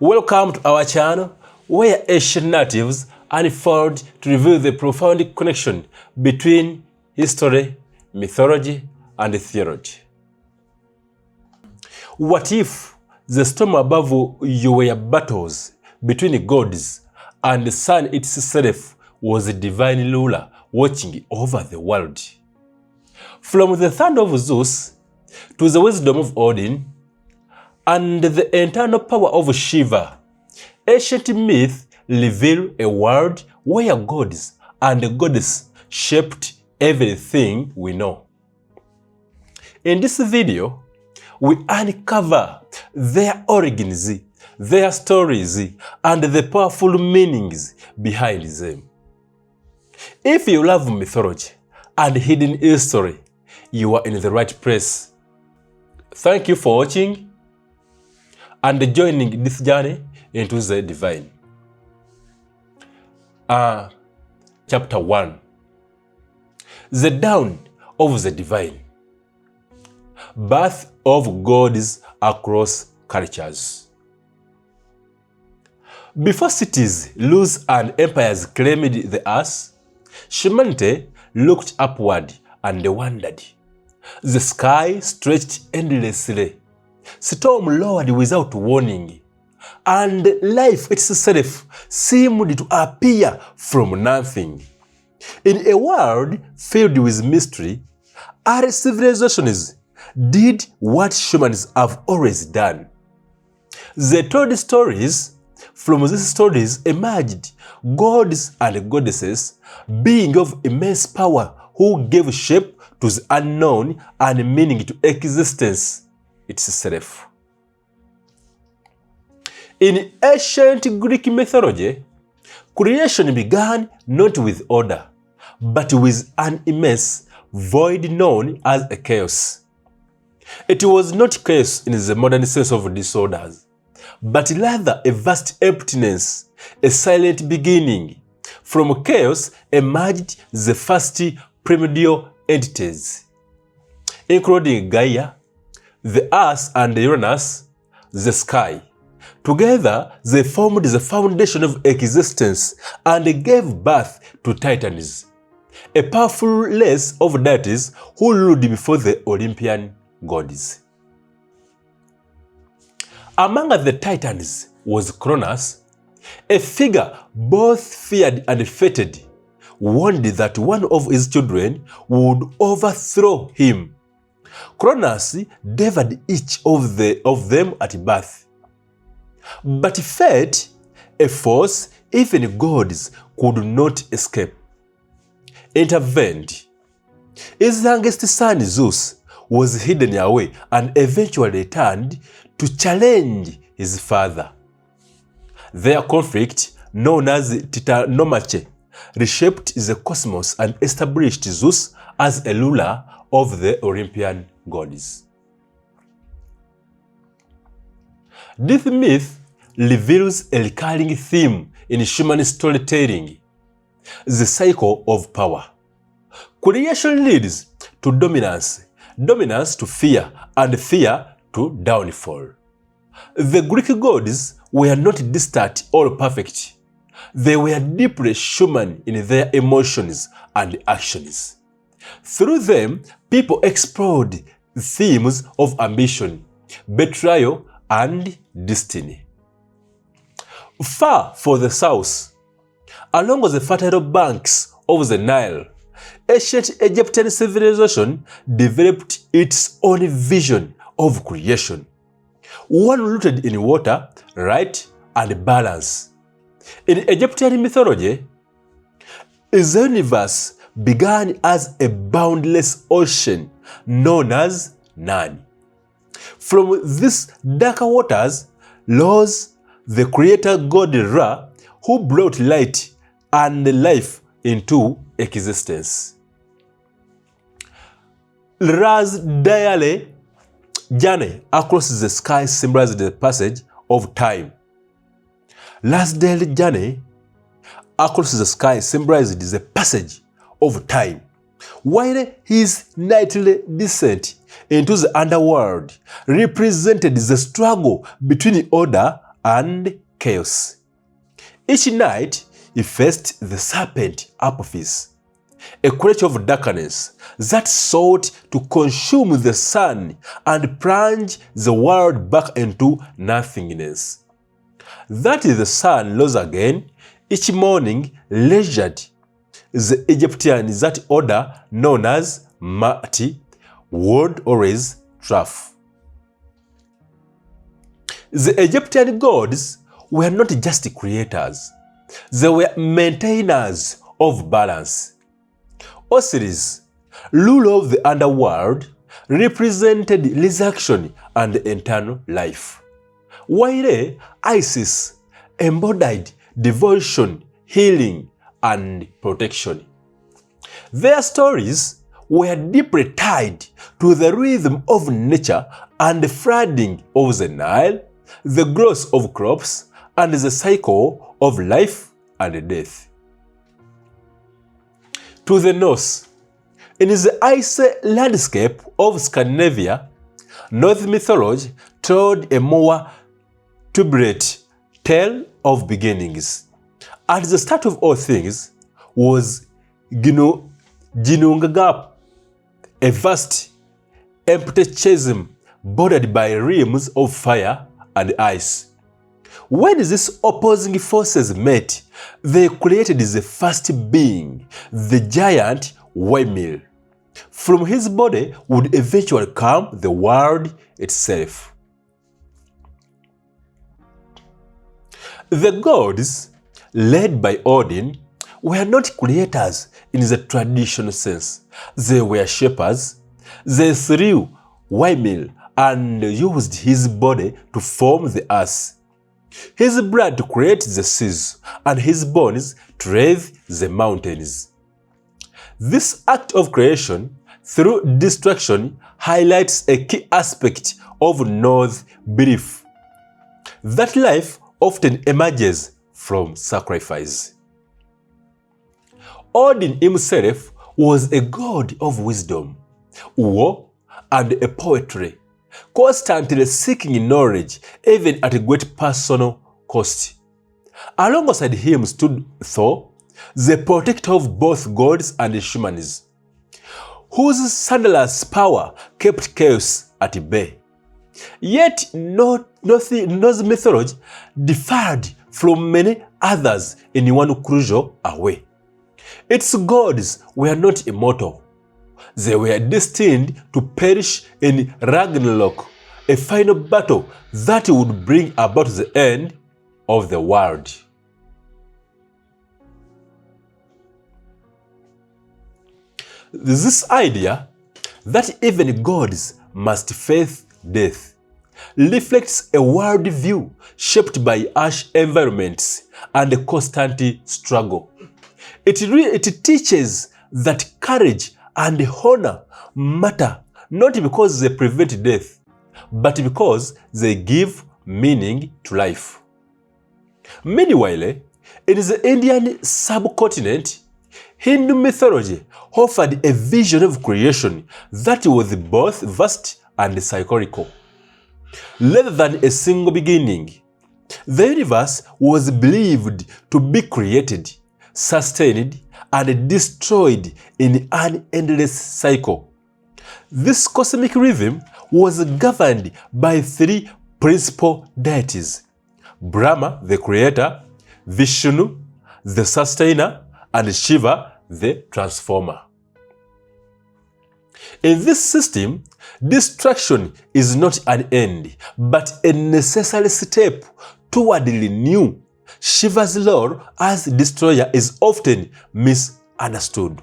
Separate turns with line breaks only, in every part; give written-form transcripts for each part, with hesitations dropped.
Welcome to our channel, where ancient narratives unfold to reveal the profound connection between history, mythology, and theology. What if the storm above you were battles between gods, and the sun itself was a divine ruler watching over the world? From the thunder of Zeus to the wisdom of Odin and the eternal power of Shiva, ancient myths reveal a world where gods and goddesses shaped everything we know. In this video, we uncover their origins, their stories, and the powerful meanings behind them. If you love mythology and hidden history, you are in the right place. Thank you for watching and joining this journey into the divine. Chapter 1. The dawn of the divine. Birth of gods across cultures. Before cities, rulers, and empires claimed the earth, humanity looked upward and wondered. The sky stretched endlessly. Storm lowered without warning, and life itself seemed to appear from nothing. In a world filled with mystery, early civilizations did what humans have always done. They told stories. From these stories emerged gods and goddesses, beings of immense power who gave shape to the unknown and meaning to existence itself. In ancient Greek mythology, creation began not with order, but with an immense void known as a chaos. It was not chaos in the modern sense of disorders, but rather a vast emptiness, a silent beginning. From chaos emerged the first primordial entities, including Gaia, the earth, and Uranus, the sky. Together, they formed the foundation of existence and gave birth to Titans, a powerful race of deities who ruled before the Olympian gods. Among the Titans was Cronus, a figure both feared and fated, warned that one of his children would overthrow him. Cronus devoured each of them at birth. But fate, a force even gods could not escape, intervened. His youngest son Zeus was hidden away and eventually returned to challenge his father. Their conflict, known as Titanomache, reshaped the cosmos and established Zeus as a ruler of the Olympian gods. This myth reveals a recurring theme in human storytelling: the cycle of power. Creation leads to dominance, dominance to fear, and fear to downfall. The Greek gods were not distant or perfect. They were deeply human in their emotions and actions. Through them, people explored themes of ambition, betrayal, and destiny. Far from the south, along the fertile banks of the Nile, ancient Egyptian civilization developed its own vision of creation, one rooted in water, light, and balance. In Egyptian mythology, the universe began as a boundless ocean known as Nani. From these darker waters rose the creator god Ra, who brought light and life into existence. Ra's daily journey across the sky symbolized the passage of time. Ra's daily journey across the sky symbolized the passage of time, while his nightly descent into the underworld represented the struggle between order and chaos. Each night he faced the serpent Apophis, a creature of darkness that sought to consume the sun and plunge the world back into nothingness. That the sun rose again each morning, leisured the Egyptians that order known as Mati would always trough. The Egyptian gods were not just creators, they were maintainers of balance. Osiris, ruler of the underworld, represented resurrection and eternal life, while Isis embodied devotion, healing, and protection. Their stories were deeply tied to the rhythm of nature and the flooding of the Nile, the growth of crops, and the cycle of life and death. To the Norse, in the icy landscape of Scandinavia, Norse mythology told a more turbulent tale of beginnings. At the start of all things was Ginnungagap, a vast, empty chasm bordered by realms of fire and ice. When these opposing forces met, they created the first being, the giant Ymir. From his body would eventually come the world itself. The gods, led by Odin, were not creators in the traditional sense. They were shepherds. They slew Ymir and used his body to form the earth, his blood to create the seas, and his bones to raise the mountains. This act of creation through destruction highlights a key aspect of Norse belief, that life often emerges from sacrifice. Odin himself was a god of wisdom, war, and a poetry, constantly seeking knowledge even at a great personal cost. Alongside him stood Thor, the protector of both gods and humans, whose thunderous power kept chaos at bay. Yet Norse mythology differed from many others in one crucial way. Its gods were not immortal. They were destined to perish in Ragnarok, a final battle that would bring about the end of the world. This idea that even gods must face death reflects a worldview shaped by harsh environments and a constant struggle. It teaches that courage and honor matter not because they prevent death, but because they give meaning to life. Meanwhile, in the Indian subcontinent, Hindu mythology offered a vision of creation that was both vast and cyclical. Rather than a single beginning, the universe was believed to be created, sustained, and destroyed in an endless cycle. This cosmic rhythm was governed by three principal deities: Brahma, the creator; Vishnu, the sustainer; and Shiva, the transformer. In this system, destruction is not an end, but a necessary step toward renewal. Shiva's role as destroyer is often misunderstood.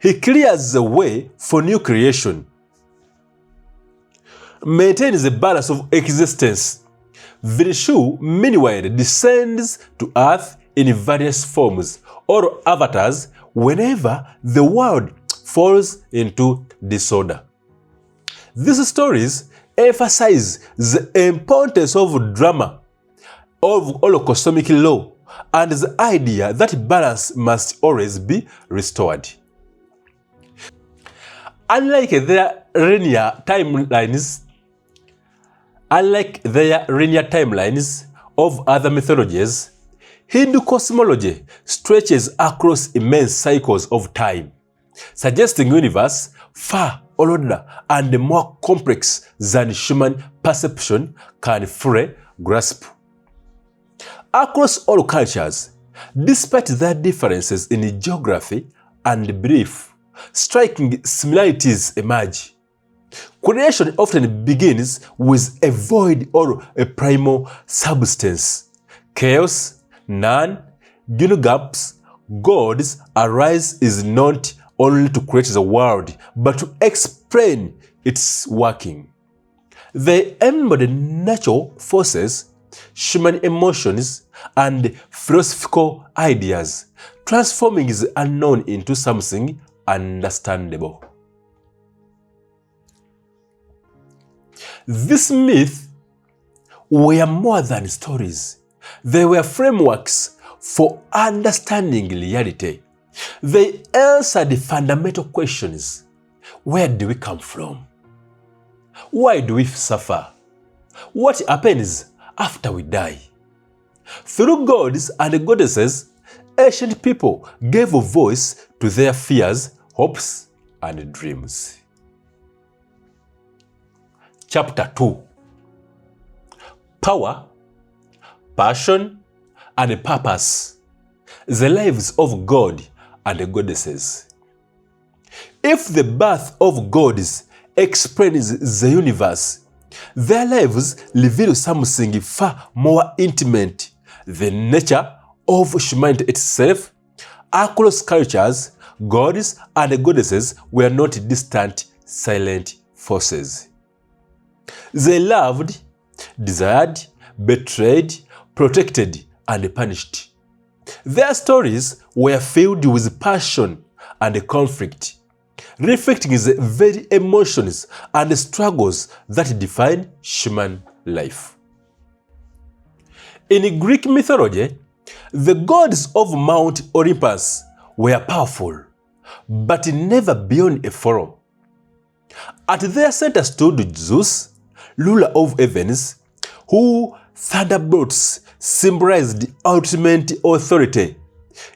He clears the way for new creation, maintains the balance of existence. Vishnu, meanwhile, descends to earth in various forms or avatars whenever the world falls into disorder. These stories emphasize the importance of drama, of cosmic law, and the idea that balance must always be restored. Unlike their linear timelines, of other mythologies, Hindu cosmology stretches across immense cycles of time, suggesting a universe far older and more complex than human perception can fully grasp. Across all cultures, despite their differences in geography and belief, striking similarities emerge. Creation often begins with a void or a primal substance. Chaos, none, gaps, gods arise is not only to create the world, but to explain its working. They embody natural forces, human emotions, and philosophical ideas, transforming the unknown into something understandable. These myths were more than stories. They were frameworks for understanding reality. They answered fundamental questions. Where do we come from? Why do we suffer? What happens after we die? Through gods and goddesses, ancient people gave a voice to their fears, hopes, and dreams. Chapter 2. Power, passion, and purpose. The lives of God and goddesses. If the birth of gods explains the universe, their lives reveal something far more intimate. The nature of humanity itself. Across cultures, gods and goddesses were not distant, silent forces. They loved, desired, betrayed, protected, and punished. Their stories were filled with passion and conflict, reflecting the very emotions and struggles that define human life. In Greek mythology, the gods of Mount Olympus were powerful, but never beyond a forum. At their center stood Zeus, ruler of heavens, who thunderbolts symbolized ultimate authority.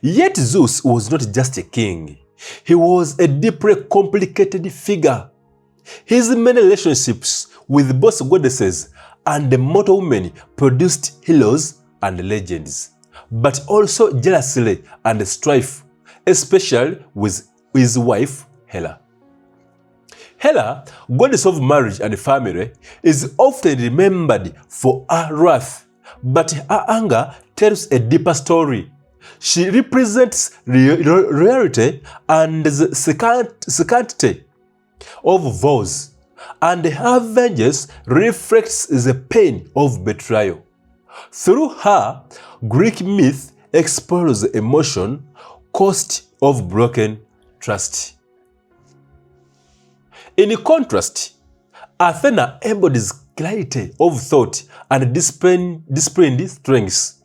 Yet Zeus was not just a king. He was a deeply complicated figure. His many relationships with both goddesses and mortal women produced heroes and legends, but also jealousy and strife, especially with his wife Hera. Hera, goddess of marriage and family, is often remembered for her wrath, but her anger tells a deeper story. She represents reality and the scarcity of vows, and her vengeance reflects the pain of betrayal. Through her, Greek myth explores the emotion, cost of broken trust. In contrast, Athena embodies clarity of thought and disciplined strength.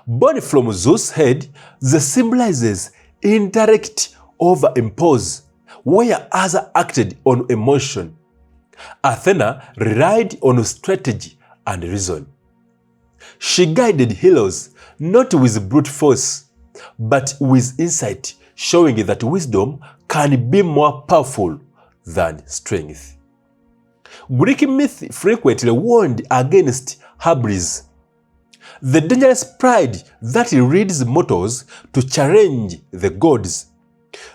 Born from Zeus' head, the symbolizes indirect over-impose, where others acted on emotion. Athena relied on strategy and reason. She guided heroes not with brute force, but with insight, showing that wisdom can be more powerful than strength. Greek myth frequently warned against hubris, the dangerous pride that leads mortals to challenge the gods.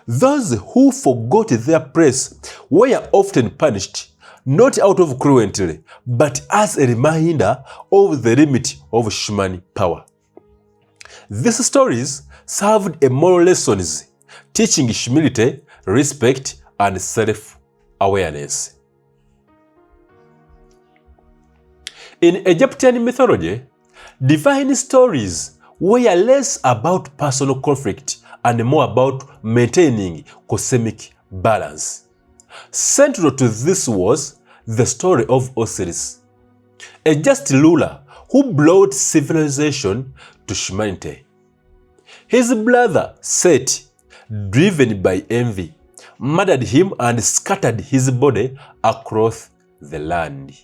Those who forgot their place were often punished, not out of cruelty, but as a reminder of the limit of human power. These stories served a moral lessons, teaching humility, respect, and self-awareness. In Egyptian mythology, divine stories were less about personal conflict and more about maintaining cosmic balance. Central to this was the story of Osiris, a just ruler who brought civilization to humanity. His brother Set, driven by envy, murdered him and scattered his body across the land.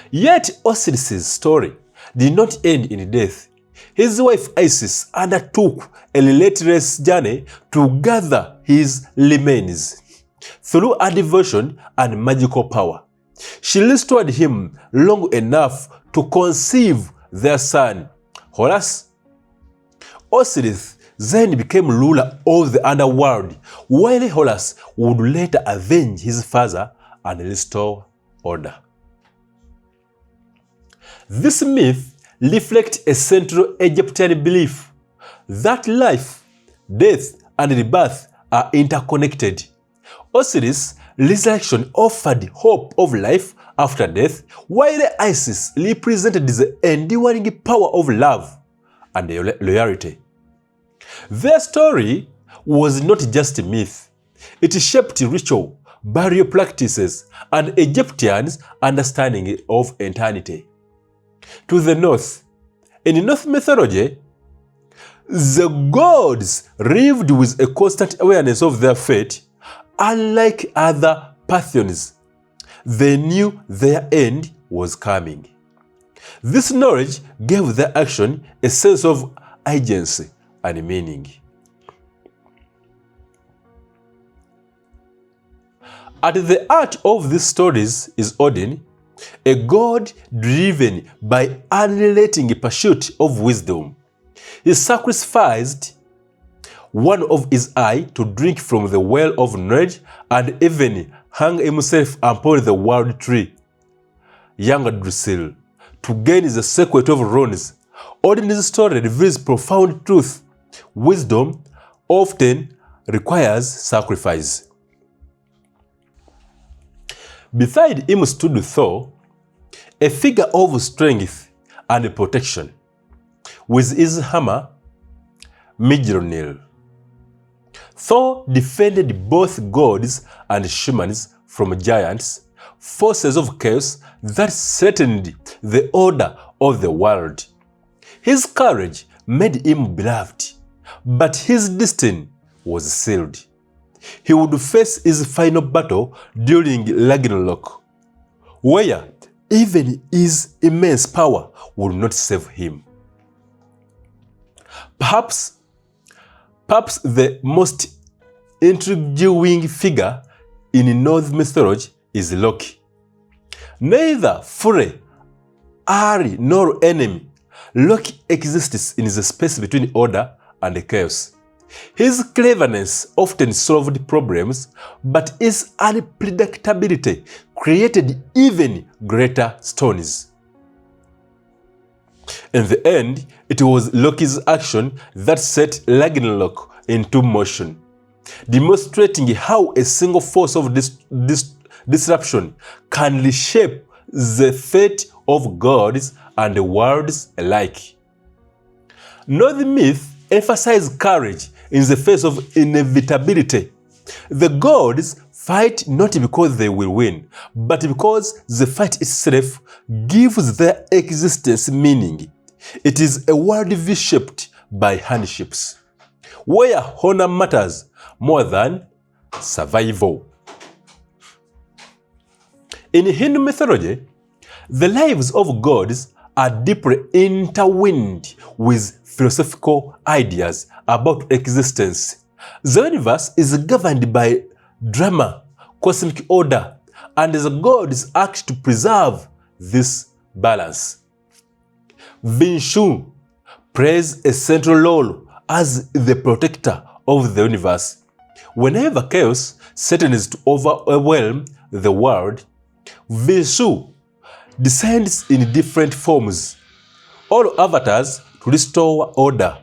Yet Osiris' story did not end in death. His wife Isis undertook a relentless journey to gather his remains. Through a devotion and magical power, she restored him long enough to conceive their son, Horus. Osiris then became ruler of the underworld, while Horus would later avenge his father and restore order. This myth reflects a central Egyptian belief that life, death, and rebirth are interconnected. Osiris' resurrection offered hope of life after death, while Isis represented the enduring power of love and loyalty. Their story was not just a myth. It shaped ritual, burial practices, and Egyptians' understanding of eternity. To the north, in Norse mythology, the gods lived with a constant awareness of their fate. Unlike other pantheons, they knew their end was coming. This knowledge gave their action a sense of agency and meaning. At the heart of these stories is Odin, a god driven by unrelenting pursuit of wisdom. He sacrificed one of his eyes to drink from the well of knowledge and even hung himself upon the world tree, Yggdrasil, to gain the secret of runes. Odin's story reveals profound truth. Wisdom often requires sacrifice. Beside him stood Thor, a figure of strength and protection, with his hammer, Mjolnir. Thor defended both gods and humans from giants, forces of chaos that threatened the order of the world. His courage made him beloved, but his destiny was sealed. He would face his final battle during Ragnarok, where even his immense power would not save him. Perhaps the most intriguing figure in Norse mythology is Loki. Neither foe, ally, nor enemy, Loki exists in the space between order and chaos. His cleverness often solved problems, but his unpredictability created even greater storms. In the end, it was Loki's action that set Ragnarok into motion, demonstrating how a single force of disruption can reshape the fate of gods and worlds alike. Norse myth emphasizes courage in the face of inevitability. The gods fight not because they will win, but because the fight itself gives their existence meaning. It is a worldview shaped by hardships, where honor matters more than survival. In Hindu mythology, the lives of gods are deeply intertwined with philosophical ideas about existence. The universe is governed by drama, cosmic order, and the gods act to preserve this balance. Vishnu plays a central role as the protector of the universe. Whenever chaos threatens to overwhelm the world, Vishnu descends in different forms, all avatars to restore order.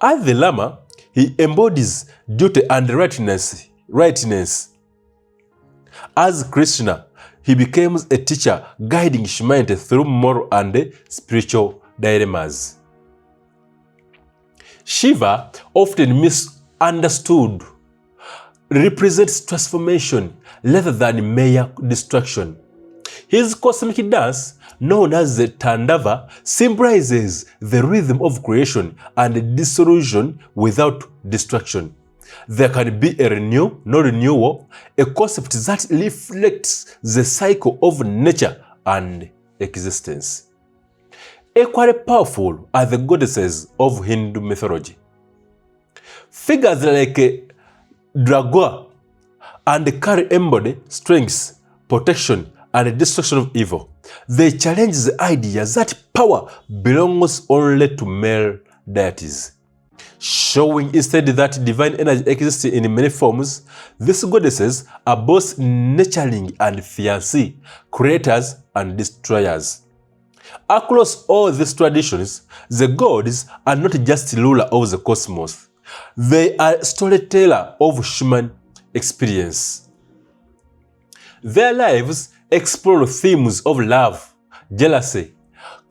As the Lama, he embodies duty and rightness. As Krishna, he becomes a teacher guiding humanity through moral and spiritual dilemmas. Shiva, often misunderstood, represents transformation rather than mere destruction. His cosmic dance, known as the Tandava, symbolizes the rhythm of creation and dissolution without destruction. There can be a renewal, a concept that reflects the cycle of nature and existence. equally powerful are the goddesses of Hindu mythology. Figures like Dragua and Kali embody strength, protection, and destruction of evil. They challenge the idea that power belongs only to male deities. Showing instead that divine energy exists in many forms, these goddesses are both nurturing and fiancée, creators and destroyers. Across all these traditions, the gods are not just ruler of the cosmos. They are storyteller of human experience. Their lives explore themes of love, jealousy,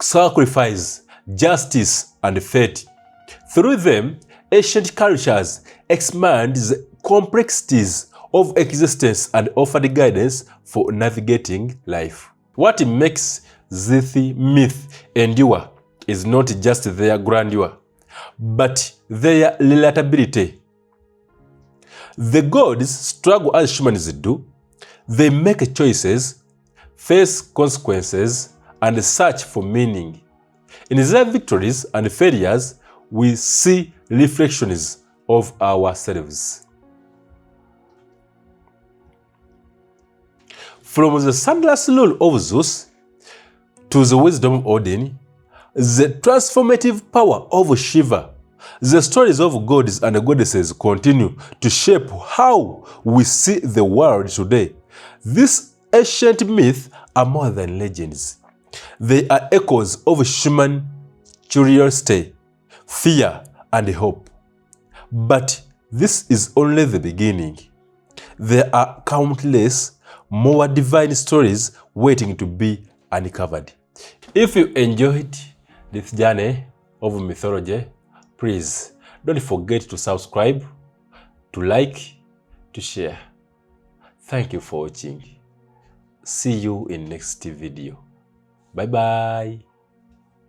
sacrifice, justice, and fate. Through them, ancient cultures expand the complexities of existence and offer guidance for navigating life. What makes this myth endure is not just their grandeur, but their relatability. The gods struggle as humans do. They make choices, face consequences, and search for meaning. In their victories and failures, we see reflections of ourselves. From the sunless rule of Zeus to the wisdom of Odin, the transformative power of Shiva, the stories of gods and goddesses continue to shape how we see the world today. These ancient myths are more than legends. They are echoes of human curiosity, fear, and hope. But this is only the beginning. There are countless more divine stories waiting to be uncovered. If you enjoyed this journey of mythology, please don't forget to subscribe, to like, to share. Thank you for watching. See you in next video. Bye bye.